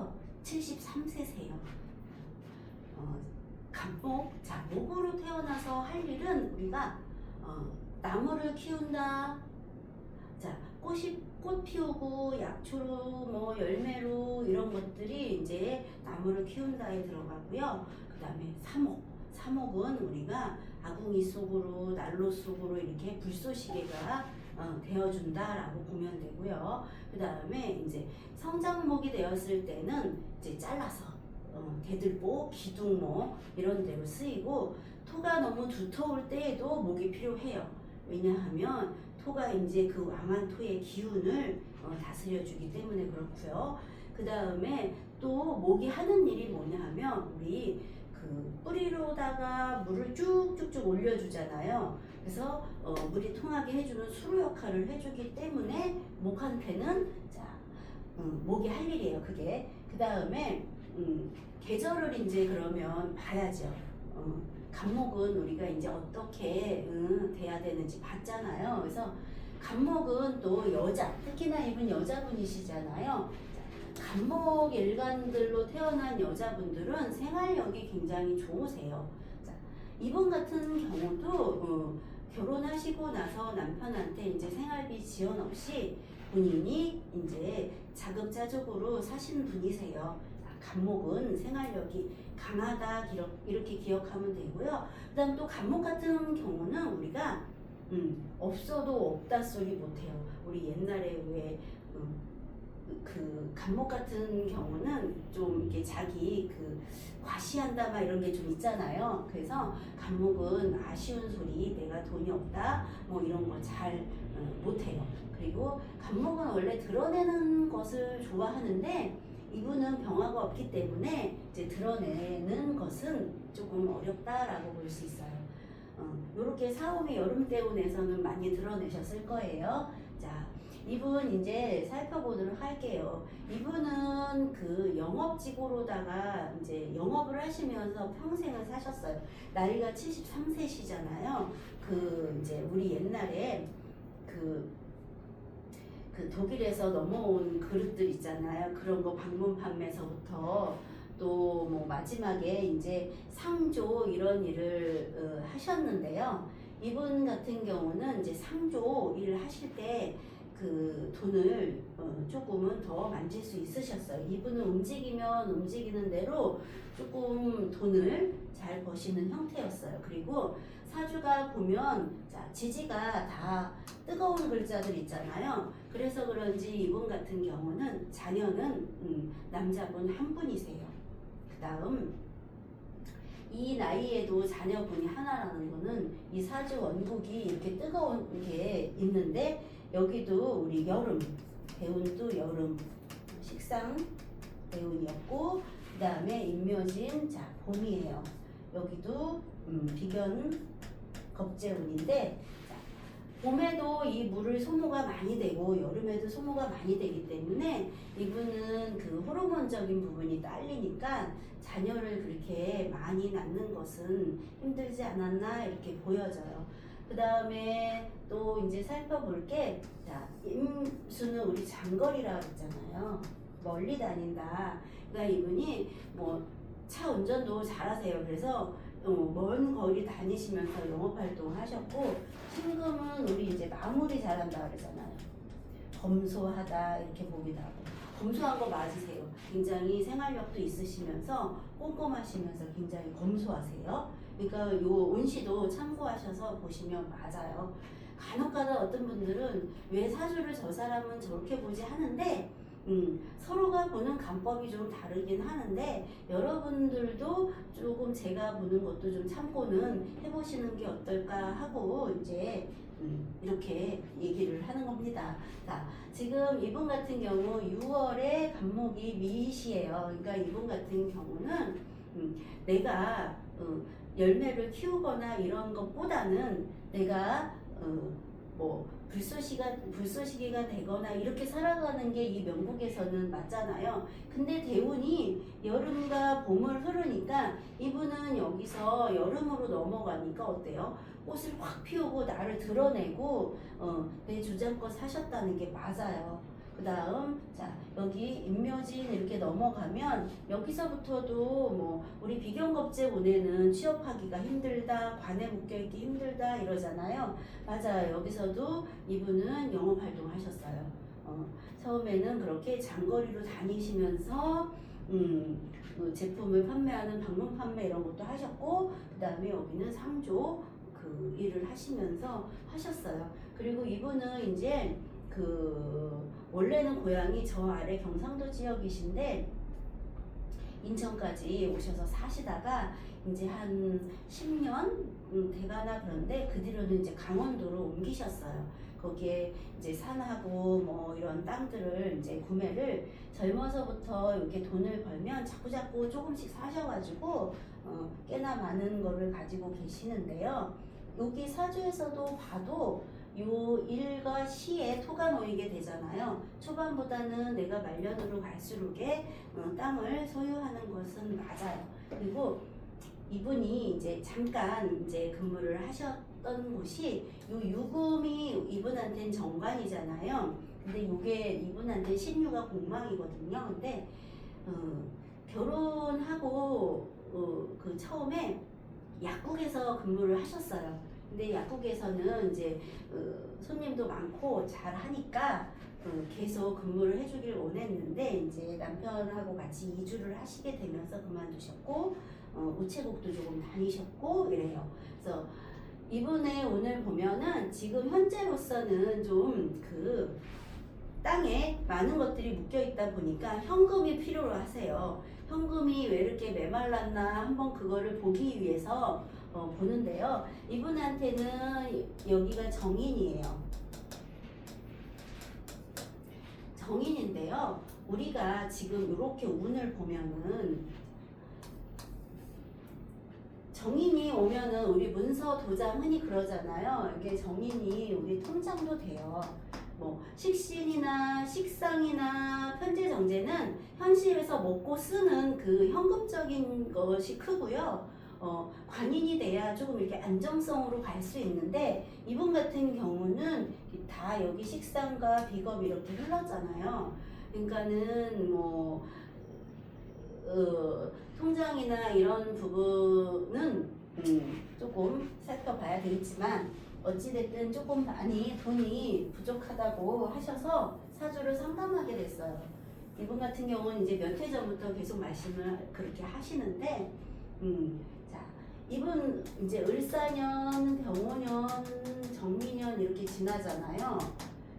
나이가요 73세세요. 갑목, 자, 목으로 태어나서 할 일은 우리가 나무를 키운다. 자, 꽃 피우고 약초로 뭐 열매로 이런 것들이 이제 나무를 키운다에 들어가고요. 그 다음에 사목은 우리가 아궁이 속으로 난로 속으로 이렇게 불쏘시개가 되어준다라고 보면 되고요. 그 다음에 이제 성장목이 되었을 때는 이제 잘라서 대들보, 기둥목 이런 데로 쓰이고, 토가 너무 두터울 때에도 목이 필요해요. 왜냐하면 토가 이제 그 왕한 토의 기운을 다스려주기 때문에 그렇고요. 그 다음에 또 목이 하는 일이 뭐냐 하면 우리 그 뿌리로다가 물을 쭉쭉쭉 올려주잖아요. 그래서 물이 통하게 해주는 수로 역할을 해주기 때문에 목한테는 목이 할 일이에요. 그게. 그 다음에 계절을 이제 그러면 봐야죠. 갑목은 우리가 이제 어떻게 돼야 되는지 봤잖아요. 그래서 갑목은 또 여자, 특히나 이분 여자분이시잖아요. 갑목 일간들로 태어난 여자분들은 생활력이 굉장히 좋으세요. 자, 이분 같은 경우도 결혼하시고 나서 남편한테 이제 생활비 지원 없이 본인이 이제 자급자족으로 사시는 분이세요. 갑목은 생활력이 강하다 이렇게 기억하면 되고요. 그 다음 또 갑목 같은 경우는 우리가 없어도 없다 소리 못해요. 우리 옛날에 왜 그 갑목 같은 경우는 좀 이게 자기 그 과시한다 막 이런 게 좀 있잖아요. 그래서 갑목은 아쉬운 소리, 내가 돈이 없다 뭐 이런 거 잘 못해요. 그리고 갑목은 원래 드러내는 것을 좋아하는데 이분은 병화가 없기 때문에 이제 드러내는 것은 조금 어렵다라고 볼 수 있어요. 요렇게 사오미 여름대운에서는 많이 드러내셨을 거예요. 자, 이분 이제 살펴보도록 할게요. 이분은 그 영업직으로다가 이제 영업을 하시면서 평생을 사셨어요. 나이가 73세시잖아요. 그 이제 우리 옛날에 그 독일에서 넘어온 그릇들 있잖아요. 그런 거 방문 판매서부터 또 뭐 마지막에 이제 상조 이런 일을 하셨는데요. 이분 같은 경우는 이제 상조 일을 하실 때 그 돈을 조금은 더 만질 수 있으셨어요. 이분은 움직이면 움직이는 대로 조금 돈을 잘 버시는 형태였어요. 그리고 사주가 보면 자, 지지가 다 뜨거운 글자들 있잖아요. 그래서 그런지 이분 같은 경우는 자녀는 남자분 한 분이세요. 그 다음 이 나이에도 자녀분이 하나라는 거는 이 사주 원국이 이렇게 뜨거운 게 있는데, 여기도 우리 여름, 대운도 여름, 식상 대운이었고, 그 다음에 임묘진, 자, 봄이에요. 여기도 비견 겁재운인데, 봄에도 이 물을 소모가 많이 되고 여름에도 소모가 많이 되기 때문에 이분은 그 호르몬적인 부분이 딸리니까 자녀를 그렇게 많이 낳는 것은 힘들지 않았나 이렇게 보여져요. 그 다음에 또 이제 살펴볼 게, 자, 임수는 우리 장거리라고 했잖아요. 멀리 다닌다. 그러니까 이분이 뭐 차 운전도 잘하세요. 그래서 먼 거리 다니시면서 영업활동 하셨고, 신금은 우리 이제 마무리 잘한다 그러잖아요. 검소하다 이렇게 보기도 하고, 검소한 거 맞으세요. 굉장히 생활력도 있으시면서 꼼꼼하시면서 굉장히 검소하세요. 그러니까 요 운시도 참고하셔서 보시면 맞아요. 간혹가다 어떤 분들은 왜 사주를 저 사람은 저렇게 보지 하는데 서로가 보는 간법이 좀 다르긴 하는데, 여러분들도 조금 제가 보는 것도 좀 참고는 해보시는 게 어떨까 하고 이제 이렇게 얘기를 하는 겁니다. 자, 지금 이분 같은 경우 6월에 간목이 미시예요. 그러니까 이분 같은 경우는 내가 열매를 키우거나 이런 것보다는 내가 뭐 불쏘시개가 되거나 이렇게 살아가는 게 이 명국에서는 맞잖아요. 근데 대운이 여름과 봄을 흐르니까 이분은 여기서 여름으로 넘어가니까 어때요? 꽃을 확 피우고 나를 드러내고 내 주장껏 사셨다는 게 맞아요. 그 다음 자 여기 임묘진 이렇게 넘어가면 여기서부터도 뭐 우리 비경겁제 보내는 취업하기가 힘들다, 관에 묶여있기 힘들다 이러잖아요. 맞아요. 여기서도 이분은 영업활동 하셨어요. 처음에는 그렇게 장거리로 다니시면서 그 제품을 판매하는 방문 판매 이런 것도 하셨고, 그 다음에 여기는 상조 그 일을 하시면서 하셨어요. 그리고 이분은 이제 그 원래는 고향이 저 아래 경상도 지역이신데 인천까지 오셔서 사시다가 이제 한 10년 돼가나 그런데 그 뒤로는 이제 강원도로 옮기셨어요. 거기에 이제 산하고 뭐 이런 땅들을 이제 구매를 젊어서부터 이렇게 돈을 벌면 자꾸자꾸 조금씩 사셔가지고 꽤나 많은 거를 가지고 계시는데요. 여기 사주에서도 봐도 요 일과 시에 토가 놓이게 되잖아요. 초반보다는 내가 말년으로 갈수록에 땅을 소유하는 것은 맞아요. 그리고 이분이 이제 잠깐 이제 근무를 하셨던 곳이 요 유금이 이분한테는 정관이잖아요. 근데 요게 이분한테 신유가 공망이거든요. 근데 결혼하고 그 처음에 약국에서 근무를 하셨어요. 근데 약국에서는 이제 손님도 많고 잘 하니까 계속 근무를 해주길 원했는데 이제 남편하고 같이 이주를 하시게 되면서 그만두셨고 우체국도 조금 다니셨고 이래요. 그래서 이분의 오늘 보면은 지금 현재로서는 좀 그 땅에 많은 것들이 묶여 있다 보니까 현금이 필요로 하세요. 현금이 왜 이렇게 메말랐나 한번 그거를 보기 위해서 보는데요. 이분한테는 여기가 정인이에요. 정인인데요. 우리가 지금 이렇게 운을 보면은 정인이 오면은 우리 문서 도장 흔히 그러잖아요. 이게 정인이 우리 통장도 돼요. 뭐 식신이나 식상이나 편제정제는 현실에서 먹고 쓰는 그 현금적인 것이 크고요. 관인이 돼야 조금 이렇게 안정성으로 갈 수 있는데 이분 같은 경우는 다 여기 식상과 비겁 이렇게 흘렀잖아요. 그러니까는 뭐 통장이나 이런 부분은 조금 살펴봐야 되겠지만 어찌됐든 조금 많이 돈이 부족하다고 하셔서 사주를 상담하게 됐어요. 이분 같은 경우는 이제 몇 해 전부터 계속 말씀을 그렇게 하시는데 자 이분 이제 을사년, 병오년, 정미년 이렇게 지나잖아요.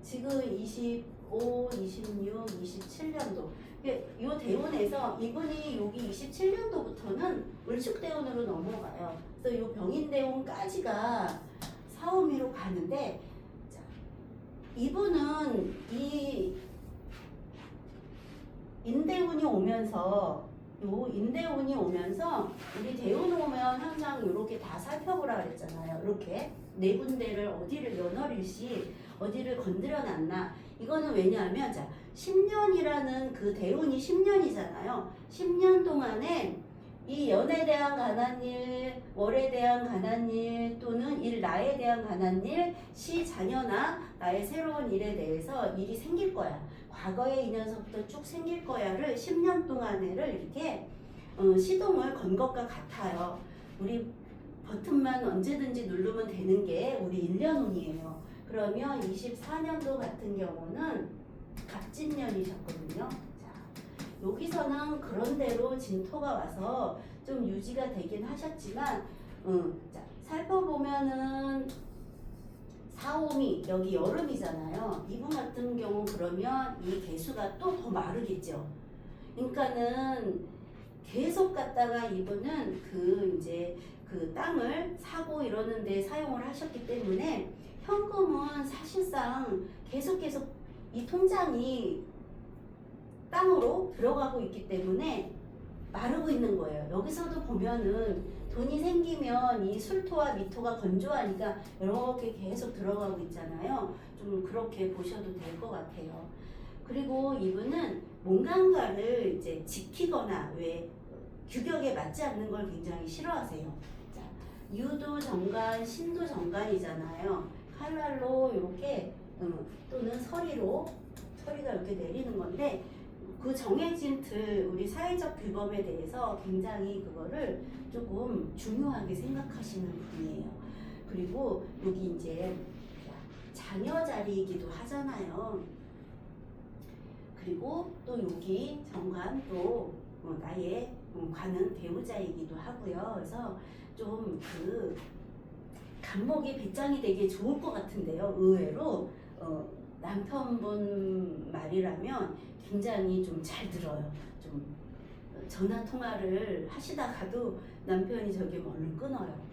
지금 25, 26, 27년도 이 대운에서 이분이 여기 27년도부터는 을축대운으로 넘어가요. 그래서 이 병인대운까지가 사오미로 가는데 자, 이분은 이 인대운이 오면서 인대운이 오면서 우리 대운 오면 항상 이렇게 다 살펴보라 그랬잖아요. 이렇게 네 군데를 어디를 연월일시 어디를 건드려 놨나. 이거는 왜냐하면 자 10년이라는 그 대운이 10년이잖아요. 10년 동안에 이 연에 대한 가난 일, 월에 대한 가난 일 또는 나에 대한 가난 일, 시 자녀나 나의 새로운 일에 대해서 일이 생길 거야. 과거의 인연서부터 쭉 생길 거야를 10년 동안에를 이렇게 시동을 건 것과 같아요. 우리 버튼만 언제든지 누르면 되는 게 우리 1년운이에요. 그러면 24년도 같은 경우는 갑진년이셨거든요. 여기서는 그런대로 진토가 와서 좀 유지가 되긴 하셨지만 자, 살펴보면은 사오미 여기 여름이잖아요. 이분 같은 경우 그러면 이 개수가 또 더 마르겠죠. 그러니까는 계속 갔다가 이분은 그 이제 그 땅을 사고 이러는데 사용을 하셨기 때문에 현금은 사실상 계속 이 통장이 땅으로 들어가고 있기 때문에 마르고 있는 거예요. 여기서도 보면은 돈이 생기면 이 술토와 미토가 건조하니까 이렇게 계속 들어가고 있잖아요. 좀 그렇게 보셔도 될 것 같아요. 그리고 이분은 뭔가를 이제 지키거나 왜 규격에 맞지 않는 걸 굉장히 싫어하세요. 자, 유도 정관, 신도 정관이잖아요. 칼날로 이렇게 또는 서리로 처리가 이렇게 내리는 건데 그 정해진 틀, 우리 사회적 규범에 대해서 굉장히 그거를 조금 중요하게 생각하시는 분이에요. 그리고 여기 이제 자녀 자리이기도 하잖아요. 그리고 또 여기 정관 또 나의 관은 배우자이기도 하고요. 그래서 좀 그 간목이 배짱이 되게 좋을 것 같은데요. 의외로 남편분 말이라면 굉장히 좀 잘 들어요. 좀 전화 통화를 하시다가도 남편이 저기 얼른 끊어요.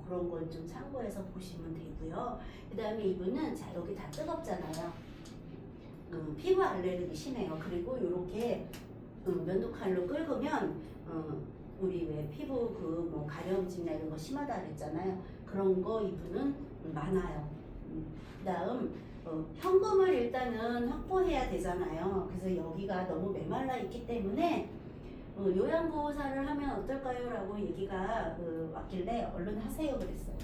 그런 건 좀 참고해서 보시면 되고요. 그 다음에 이분은 자 여기 다 뜨겁잖아요. 피부 알레르기 심해요. 그리고 이렇게 면도칼로 긁으면 우리 왜 피부 그 뭐 가려움증이나 이런 거 심하다 그랬잖아요. 그런 거 이분은 많아요. 그다음 현금을 일단은 확보해야 되잖아요. 그래서 여기가 너무 메말라 있기 때문에 요양보호사를 하면 어떨까요? 라고 얘기가 왔길래 얼른 하세요 그랬어요.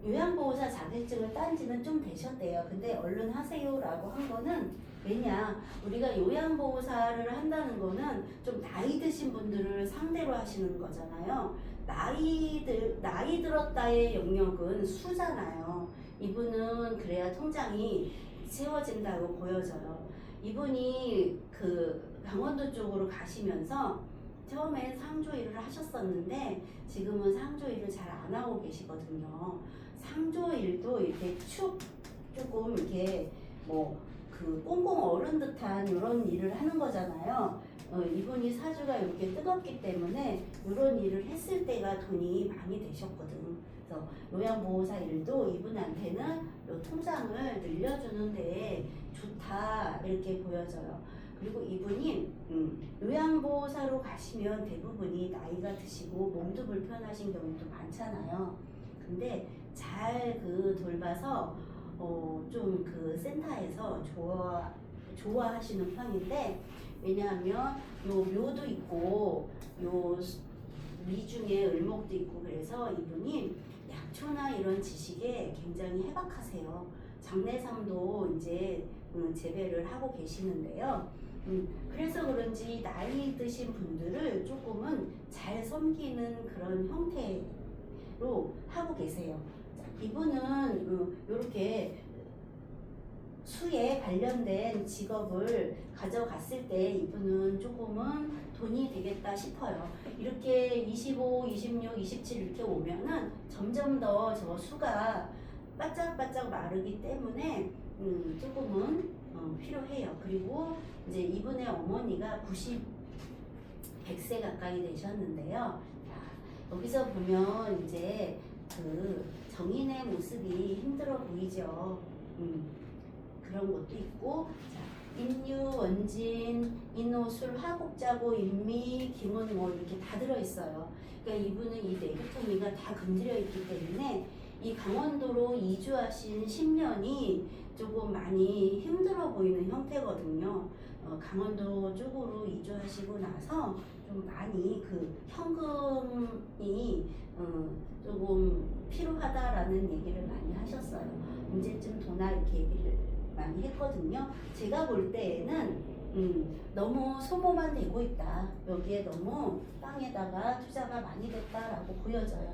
요양보호사 자격증을 딴 지는 좀 되셨대요. 근데 얼른 하세요 라고 한 거는 왜냐, 우리가 요양보호사를 한다는 거는 좀 나이 드신 분들을 상대로 하시는 거잖아요. 나이 들었다의 영역은 수잖아요. 이분은 그래야 통장이 세워진다고 보여져요. 이분이 그 강원도 쪽으로 가시면서 처음엔 상조 일을 하셨었는데 지금은 상조 일을 잘 안 하고 계시거든요. 상조 일도 이렇게 조금 이렇게 뭐 그 꽁꽁 얼은 듯한 이런 일을 하는 거잖아요. 이분이 사주가 이렇게 뜨겁기 때문에 이런 일을 했을 때가 돈이 많이 되셨거든. 그래서 요양보호사 일도 이분한테는 요 통장을 늘려주는 데 좋다 이렇게 보여져요. 그리고 이분이 요양보호사로 가시면 대부분이 나이가 드시고 몸도 불편하신 경우도 많잖아요. 근데 잘 그 돌봐서 좀 그 센터에서 좋아하시는 편인데, 왜냐하면 요 묘도 있고 요 미중에 을목도 있고 그래서 이분이 약초나 이런 지식에 굉장히 해박하세요. 장례삼도 이제 재배를 하고 계시는데요. 그래서 그런지 나이 드신 분들을 조금은 잘 섬기는 그런 형태로 하고 계세요. 자, 이분은 이렇게 수에 관련된 직업을 가져갔을 때 이분은 조금은 돈이 되겠다 싶어요. 이렇게 25, 26, 27 이렇게 오면은 점점 더 저 수가 바짝바짝 마르기 때문에 조금은 필요해요. 그리고 이제 이분의 어머니가 100세 가까이 되셨는데요. 자, 여기서 보면 이제 그 정인의 모습이 힘들어 보이죠. 그런 것도 있고, 자, 인유, 원진, 인호술, 화곡자고, 인미, 기문 뭐 이렇게 다 들어있어요. 그러니까 이분은 이 내교통이가 다 건드려 있기 때문에 이 강원도로 이주하신 10년이 조금 많이 힘들어 보이는 형태거든요. 강원도 쪽으로 이주하시고 나서 좀 많이 그 현금이 조금 필요하다라는 얘기를 많이 하셨어요. 언제쯤 도나 이렇게 얘기를 많이 했거든요. 제가 볼 때에는 너무 소모만 되고 있다. 여기에 너무 땅에다가 투자가 많이 됐다라고 보여져요.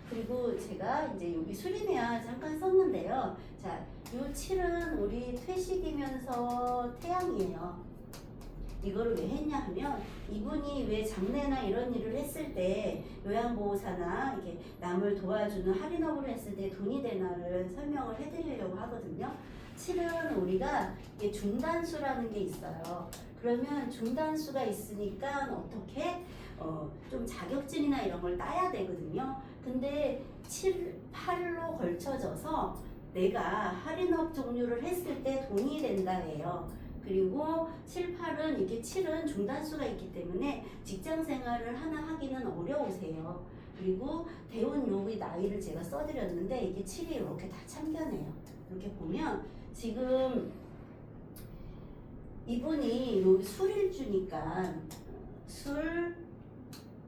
그리고 제가 이제 여기 수리매화 잠깐 썼는데요. 자, 요 7은 우리 퇴식이면서 태양이에요. 이거를 왜 했냐 하면 이분이 왜 장례나 이런 일을 했을 때 요양보호사나 이렇게 남을 도와주는 할인업을 했을 때 돈이 되나를 설명을 해드리려고 하거든요. 7은 우리가 이게 중단수라는 게 있어요. 그러면 중단수가 있으니까 어떻게 좀 자격증이나 이런 걸 따야 되거든요. 근데 7, 8로 걸쳐져서 내가 할인업 종류를 했을 때 돈이 된다 해요. 그리고 7, 8은 이게 7은 중단수가 있기 때문에 직장 생활을 하나 하기는 어려우세요. 그리고 대운 요의 나이를 제가 써드렸는데 이게 7이 이렇게 다 참견해요. 이렇게 보면 지금 이분이 여기 술일주니까 술,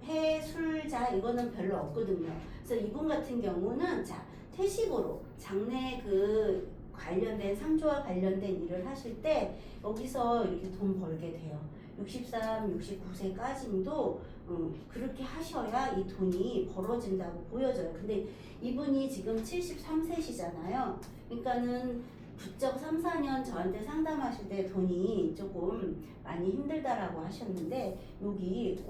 해, 술자 이거는 별로 없거든요. 그래서 이분 같은 경우는 자 퇴직으로 장래 그 관련된 상조와 관련된 일을 하실 때 여기서 이렇게 돈 벌게 돼요. 63, 69세까지도 그렇게 하셔야 이 돈이 벌어진다고 보여져요. 근데 이분이 지금 73세시잖아요. 그러니까는 부쩍 3, 4년 저한테 상담하실 때 돈이 조금 많이 힘들다라고 하셨는데 여기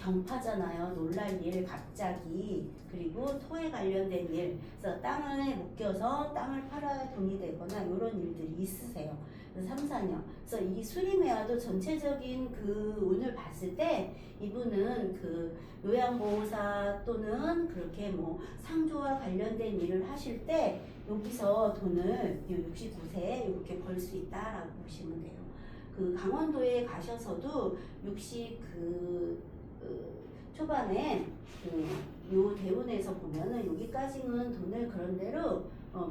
경파잖아요. 놀랄 일 갑자기 그리고 토에 관련된 일 그래서 땅을 묶여서 땅을 팔아야 돈이 되거나 이런 일들이 있으세요. 그래서 3, 4년 그래서 이 수리매화도 전체적인 그 운을 봤을 때 이분은 그 요양보호사 또는 그렇게 뭐 상조와 관련된 일을 하실 때 여기서 돈을 69세 이렇게 벌 수 있다라고 보시면 돼요. 그 강원도에 가셔서도 60 초반에 요 대운에서 보면은 여기까지는 돈을 그런대로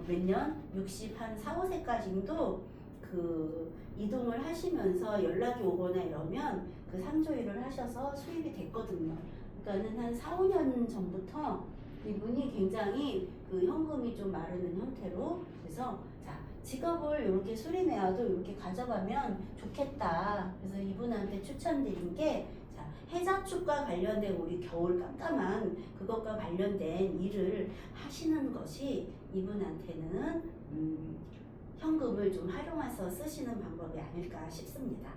몇 년? 60 한 4, 5세까지도 그 이동을 하시면서 연락이 오거나 이러면 그 상조 일을 하셔서 수입이 됐거든요. 그러니까는 한 4, 5년 전부터 이분이 굉장히 그 현금이 좀 마르는 형태로 그래서 자 직업을 이렇게 수리매화도 이렇게 가져가면 좋겠다. 그래서 이분한테 추천드린 게 해자축과 관련된 우리 겨울 깜깜한 그것과 관련된 일을 하시는 것이 이분한테는 현금을 좀 활용해서 쓰시는 방법이 아닐까 싶습니다.